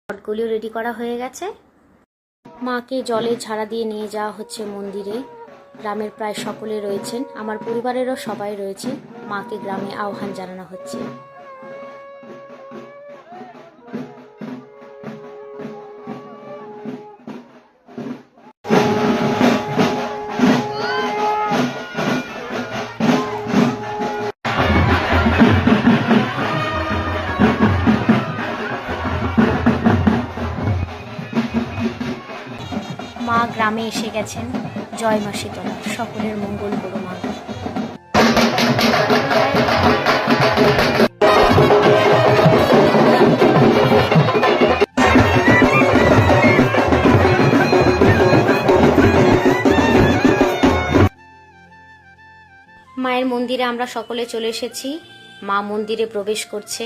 ঘটগুলো ready করা হয়ে গেছে। মাকে জলে ঝাড়া দিয়ে নিয়ে যাওয়া হচ্ছে মন্দিরে। গ্রামের প্রায় সকলে রয়েছেন, আমার পরিবারেরও সবাই রয়েছে। মাকে গ্রামে আহ্বান জানানো হচ্ছে। মা গ্রামে এসে গেছেন। জয় মা শীতলা, সকলের মঙ্গল করো মা। মায়ের মন্দিরে আমরা সকলে চলে এসেছি। মা মন্দিরে প্রবেশ করছে।